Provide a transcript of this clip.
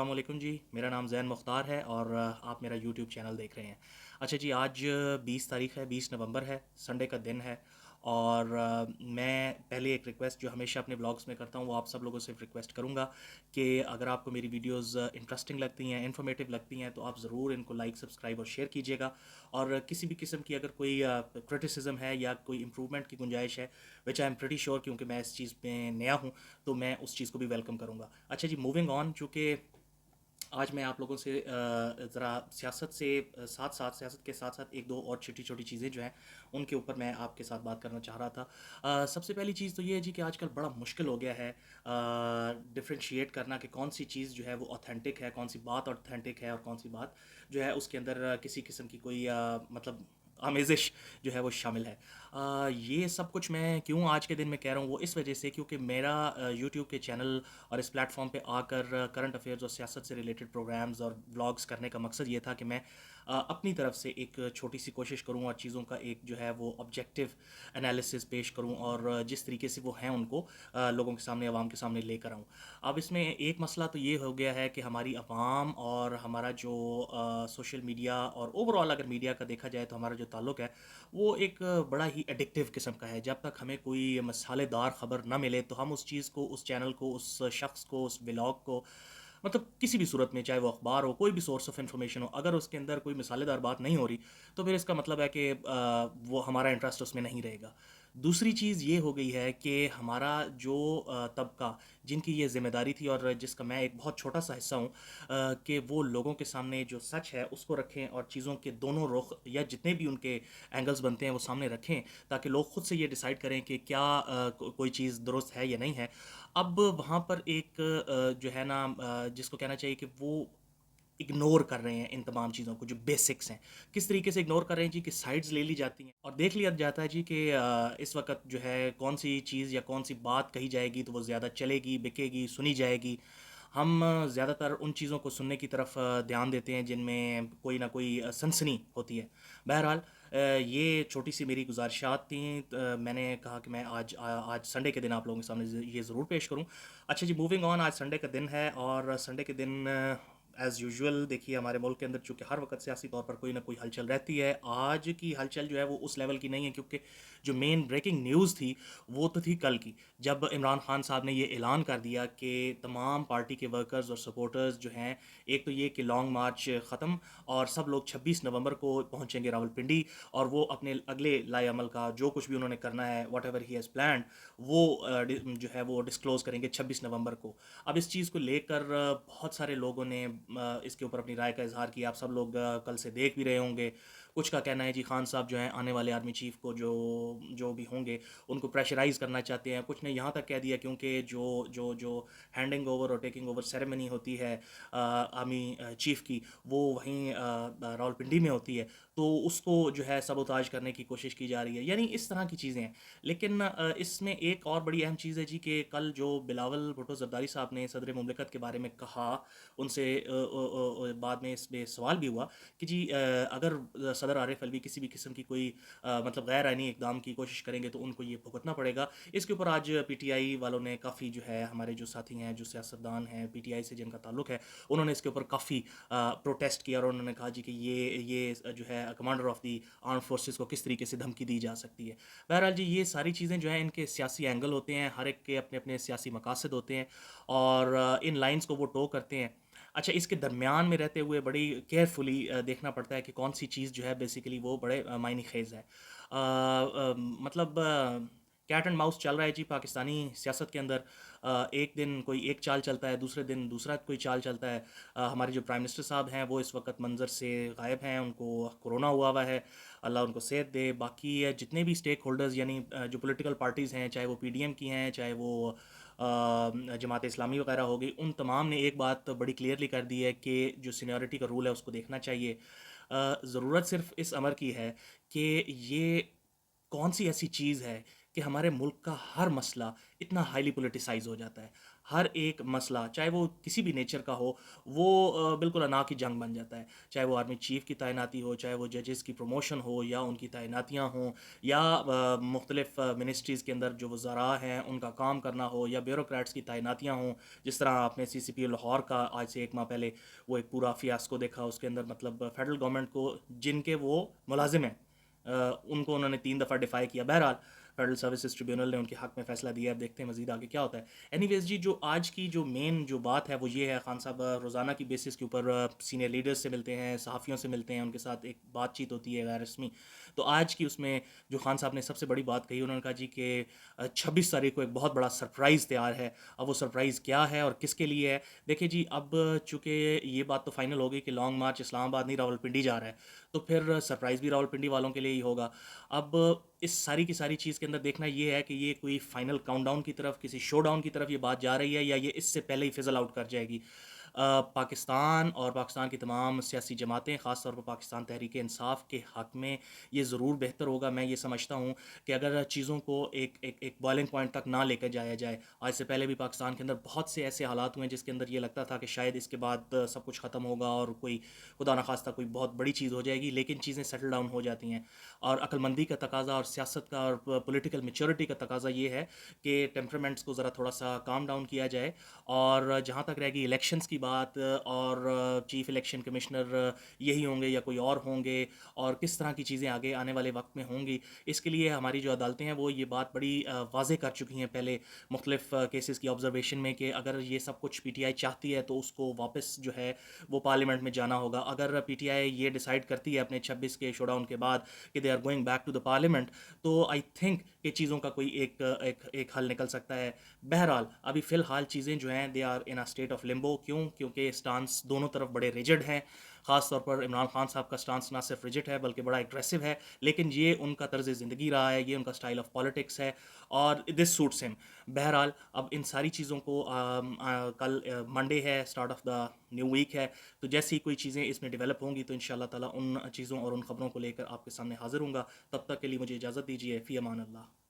السلام علیکم جی، میرا نام زین مختار ہے اور آپ میرا یوٹیوب چینل دیکھ رہے ہیں۔ اچھا جی، آج 20 تاریخ ہے، 20 نومبر ہے، سنڈے کا دن ہے اور میں پہلے ایک ریکویسٹ جو ہمیشہ اپنے بلاگس میں کرتا ہوں وہ آپ سب لوگوں سے ریکویسٹ کروں گا کہ اگر آپ کو میری ویڈیوز انٹرسٹنگ لگتی ہیں، انفارمیٹو لگتی ہیں تو آپ ضرور ان کو لائک، سبسکرائب اور شیئر کیجیے گا۔ اور کسی بھی قسم کی اگر کوئی کرٹیسزم ہے یا کوئی امپرومنٹ کی گنجائش ہے، وچ آئی ایم پریٹی شیور، کیونکہ میں اس چیز میں نیا ہوں تو میں اس چیز کو بھی ویلکم کروں گا۔ اچھا جی، موونگ آن، چونکہ آج میں آپ لوگوں سے ذرا سیاست سے ساتھ ساتھ سیاست کے ساتھ ساتھ ایک دو اور چھوٹی چھوٹی چیزیں جو ہیں ان کے اوپر میں آپ کے ساتھ بات کرنا چاہ رہا تھا۔ سب سے پہلی چیز تو یہ ہے جی کہ آج کل بڑا مشکل ہو گیا ہے ڈفرینشیٹ کرنا کہ کون سی چیز جو ہے وہ اوتھینٹک ہے، کون سی بات اوتھینٹک ہے اور کون سی بات جو ہے اس کے اندر کسی قسم کی کوئی مطلب آمیزش جو ہے وہ شامل ہے۔ یہ سب کچھ میں کیوں آج کے دن میں کہہ رہا ہوں، وہ اس وجہ سے کیونکہ میرا یوٹیوب کے چینل اور اس پلیٹ فارم پہ آ کر کرنٹ افیئرز اور سیاست سے ریلیٹڈ پروگرامز اور ولاگز کرنے کا مقصد یہ تھا کہ میں اپنی طرف سے ایک چھوٹی سی کوشش کروں اور چیزوں کا ایک جو ہے وہ آبجیکٹو انالیسس پیش کروں اور جس طریقے سے وہ ہیں ان کو لوگوں کے سامنے، عوام کے سامنے لے کر آؤں۔ اب اس میں ایک مسئلہ تو یہ ہو گیا ہے کہ ہماری عوام اور ہمارا جو سوشل میڈیا اور اوور آل اگر میڈیا کا دیکھا جائے تو ہمارا جو تعلق ہے وہ ایک بڑا ہی ایڈکٹیو قسم کا ہے۔ جب تک ہمیں کوئی مسالے دار خبر نہ ملے تو ہم اس چیز کو، اس چینل کو، اس شخص کو، اس ولاگ کو، مطلب کسی بھی صورت میں، چاہے وہ اخبار ہو، کوئی بھی سورس آف انفارمیشن ہو، اگر اس کے اندر کوئی مثالے دار بات نہیں ہو رہی تو پھر اس کا مطلب ہے کہ وہ ہمارا انٹرسٹ اس میں نہیں رہے گا۔ دوسری چیز یہ ہو گئی ہے کہ ہمارا جو طبقہ جن کی یہ ذمہ داری تھی اور جس کا میں ایک بہت چھوٹا سا حصہ ہوں، کہ وہ لوگوں کے سامنے جو سچ ہے اس کو رکھیں اور چیزوں کے دونوں رخ یا جتنے بھی ان کے اینگلز بنتے ہیں وہ سامنے رکھیں تاکہ لوگ خود سے یہ ڈیسائیڈ کریں کہ کیا کوئی چیز درست ہے یا نہیں ہے۔ اب وہاں پر ایک جو ہے نا جس کو کہنا چاہیے کہ وہ اگنور کر رہے ہیں ان تمام چیزوں کو جو بیسکس ہیں۔ کس طریقے سے اگنور کر رہے ہیں جی کہ سائڈز لے لی جاتی ہیں اور دیکھ لیا جاتا ہے جی کہ اس وقت جو ہے کون سی چیز یا کون سی بات کہی جائے گی تو وہ زیادہ چلے گی، بکے گی، سنی جائے گی۔ ہم زیادہ تر ان چیزوں کو سننے کی طرف دھیان دیتے ہیں جن میں کوئی نہ کوئی سنسنی ہوتی ہے۔ بہرحال یہ چھوٹی سی میری گزارشات تھیں، میں نے کہا کہ میں آج سنڈے کے دن آپ لوگوں کے سامنے یہ ضرور پیش کروں۔ اچھا جی، موونگ آن، آج سنڈے کا دن ہے اور سنڈے کے دن ایز یوزول دیکھیے ہمارے ملک کے اندر چونکہ ہر وقت سیاسی طور پر کوئی نہ کوئی ہلچل رہتی ہے۔ آج کی ہلچل جو ہے وہ اس لیول کی نہیں ہے کیونکہ جو مین بریکنگ نیوز تھی وہ تو تھی کل کی، جب عمران خان صاحب نے یہ اعلان کر دیا کہ تمام پارٹی کے ورکرز اور سپورٹرز جو ہیں، ایک تو یہ کہ لانگ مارچ ختم اور سب لوگ 26 نومبر کو پہنچیں گے راولپنڈی اور وہ اپنے اگلے لائے عمل کا جو کچھ بھی انہوں نے کرنا ہے، what ever he has planned, وہ جو ہے وہ ڈسکلوز کریں گے 26 نومبر کو۔ اب اس چیز کو لے کر بہت سارے لوگوں نے اس کے اوپر اپنی رائے کا اظہار کیا۔ آپ سب لوگ کل سے دیکھ بھی رہے ہوں گے، کچھ کا کہنا ہے جی خان صاحب جو ہیں آنے والے آرمی چیف کو جو بھی ہوں گے ان کو پریشرائز کرنا چاہتے ہیں۔ کچھ نے یہاں تک کہہ دیا کیونکہ جو ہینڈنگ اوور اور ٹیکنگ اوور سیریمنی ہوتی ہے آرمی چیف کی، وہ وہیں راولپنڈی میں ہوتی ہے تو اس کو جو ہے سبوتاج کرنے کی کوشش کی جا رہی ہے، یعنی اس طرح کی چیزیں ہیں۔ لیکن اس میں ایک اور بڑی اہم چیز ہے جی کہ کل جو بلاول بھٹو زرداری صاحب نے صدر مملکت کے بارے میں کہا، ان سے بعد میں اس پہ سوال بھی ہوا کہ جی اگر صدر عارف الوی کسی بھی قسم کی کوئی مطلب غیر آئینی اقدام کی کوشش کریں گے تو ان کو یہ بھگتنا پڑے گا۔ اس کے اوپر آج پی ٹی آئی والوں نے کافی جو ہے، ہمارے جو ساتھی ہیں جو سیاستدان ہیں پی ٹی آئی سے جن کا تعلق ہے، انہوں نے اس کے اوپر کافی پروٹیسٹ کیا اور انہوں نے کہا جی کہ یہ جو ہے commander of the arm forces کو کس طریقے سے دھمکی دی جا سکتی ہے۔ بہرحال جی یہ ساری چیزیں جو ہیں ان کے سیاسی اینگل ہوتے ہیں، ہر ایک کے اپنے اپنے سیاسی مقاصد ہوتے ہیں اور ان لائنز کو وہ ٹو کرتے ہیں۔ اچھا، اس کے درمیان میں رہتے ہوئے بڑی کیئرفلی دیکھنا پڑتا ہے کہ کون سی چیز جو ہے بیسیکلی وہ بڑے معنی خیز ہے۔ مطلب کیٹ اینڈ ماؤس چل رہا ہے جی پاکستانی سیاست کے اندر۔ ایک دن کوئی ایک چال چلتا ہے، دوسرے دن دوسرا کوئی چال چلتا ہے۔ ہمارے جو پرائم منسٹر صاحب ہیں وہ اس وقت منظر سے غائب ہیں، ان کو کرونا ہوا ہے، اللہ ان کو صحت دے۔ باقی جتنے بھی اسٹیک ہولڈرز یعنی جو پولیٹیکل پارٹیز ہیں، چاہے وہ پی ڈی ایم کی ہیں، چاہے وہ جماعت اسلامی وغیرہ ہوگی، ان تمام نے ایک بات بڑی کلیئرلی کر دی ہے کہ جو سینیورٹی کا رول ہے اس کو دیکھنا چاہیے۔ ضرورت صرف اس امر کی ہے کہ یہ کون سی ایسی چیز ہے کہ ہمارے ملک کا ہر مسئلہ اتنا ہائیلی پولیٹیسائز ہو جاتا ہے۔ ہر ایک مسئلہ چاہے وہ کسی بھی نیچر کا ہو وہ بالکل انا کی جنگ بن جاتا ہے، چاہے وہ آرمی چیف کی تعیناتی ہو، چاہے وہ ججز کی پروموشن ہو یا ان کی تعیناتیاں ہوں، یا مختلف منسٹریز کے اندر جو وزراء ہیں ان کا کام کرنا ہو، یا بیوروکریٹس کی تعیناتیاں ہوں. جس طرح آپ نے سی سی پی لاہور کا آج سے 1 ماہ پہلے وہ ایک پورا فیاسکو دیکھا، اس کے اندر مطلب فیڈرل گورنمنٹ کو جن کے وہ ملازم ہیں ان کو انہوں نے 3 دفعہ ڈیفائی کیا. بہرحال فیڈرل سروسز ٹریبیونل نے ان کے حق میں فیصلہ دیا ہے، اب دیکھتے ہیں مزید آگے کیا ہوتا ہے. اینی ویز جی، جو آج کی جو مین جو بات ہے وہ یہ ہے، خان صاحب روزانہ کی بیسس کے اوپر سینئر لیڈرز سے ملتے ہیں، صحافیوں سے ملتے ہیں، ان کے ساتھ ایک بات چیت ہوتی ہے غیر رسمی. تو آج کی اس میں جو خان صاحب نے سب سے بڑی بات کہی، انہوں نے کہا جی کہ 26 تاریخ کو ایک بہت بڑا سرپرائز تیار ہے. اب وہ سرپرائز کیا ہے اور کس کے لیے ہے؟ دیکھیں جی، اب چونکہ یہ بات تو فائنل ہو گئی کہ لانگ مارچ اسلام آباد نہیں راولپنڈی جا رہا ہے، تو پھر سرپرائز بھی راولپنڈی والوں کے لیے ہی ہوگا. اب اس ساری کی ساری چیز کے اندر دیکھنا یہ ہے کہ یہ کوئی فائنل کاؤنٹ ڈاؤن کی طرف، کسی شو ڈاؤن کی طرف یہ بات جا رہی ہے، یا یہ اس سے پہلے ہی فضل آؤٹ کر جائے گی. پاکستان اور پاکستان کی تمام سیاسی جماعتیں، خاص طور پر پاکستان تحریک انصاف کے حق میں یہ ضرور بہتر ہوگا. میں یہ سمجھتا ہوں کہ اگر چیزوں کو ایک بوائلنگ پوائنٹ تک نہ لے کر جایا جائے. آج سے پہلے بھی پاکستان کے اندر بہت سے ایسے حالات ہوئے جس کے اندر یہ لگتا تھا کہ شاید اس کے بعد سب کچھ ختم ہوگا اور کوئی خدا نخواستہ کوئی بہت بڑی چیز ہو جائے گی، لیکن چیزیں سیٹل ڈاؤن ہو جاتی ہیں. اور عقل مندی کا تقاضا اور سیاست کا اور پولیٹیکل میچورٹی کا تقاضا یہ ہے کہ ٹیمپرامنٹس کو ذرا تھوڑا سا کام ڈاؤن کیا جائے. اور جہاں تک رہ گئی الیکشنز کی بات، اور چیف الیکشن کمشنر یہی ہوں گے یا کوئی اور ہوں گے، اور کس طرح کی چیزیں آگے آنے والے وقت میں ہوں گی، اس کے لیے ہماری جو عدالتیں ہیں وہ یہ بات بڑی واضح کر چکی ہیں پہلے مختلف کیسز کی آبزرویشن میں، کہ اگر یہ سب کچھ پی ٹی آئی چاہتی ہے تو اس کو واپس جو ہے وہ پارلیمنٹ میں جانا ہوگا. اگر پی ٹی آئی یہ ڈیسائیڈ کرتی ہے اپنے 26 کے شو ڈاؤن کے بعد کہ they are going back to the parliament, تو آئی تھنک کہ چیزوں کا کوئی ایک حل نکل سکتا ہے. بہرحال ابھی فی الحال چیزیں جو ہیں they are in state of limbo. کیوں؟ کیونکہ اسٹانس دونوں طرف بڑے ریجڈ ہیں. خاص طور پر عمران خان صاحب کا سٹانس نہ صرف ریجٹ ہے بلکہ بڑا اگریسو ہے، لیکن یہ ان کا طرز زندگی رہا ہے، یہ ان کا سٹائل آف پالیٹکس ہے، اور دس سوٹس ہم. بہرحال اب ان ساری چیزوں کو کل منڈے ہے، start of the new week ہے، تو جیسی کوئی چیزیں اس میں ڈیولپ ہوں گی تو ان شاء اللہ تعالیٰ ان چیزوں اور ان خبروں کو لے کر آپ کے سامنے حاضر ہوں گا. تب تک کے لیے مجھے اجازت دیجیے. فی امان اللہ.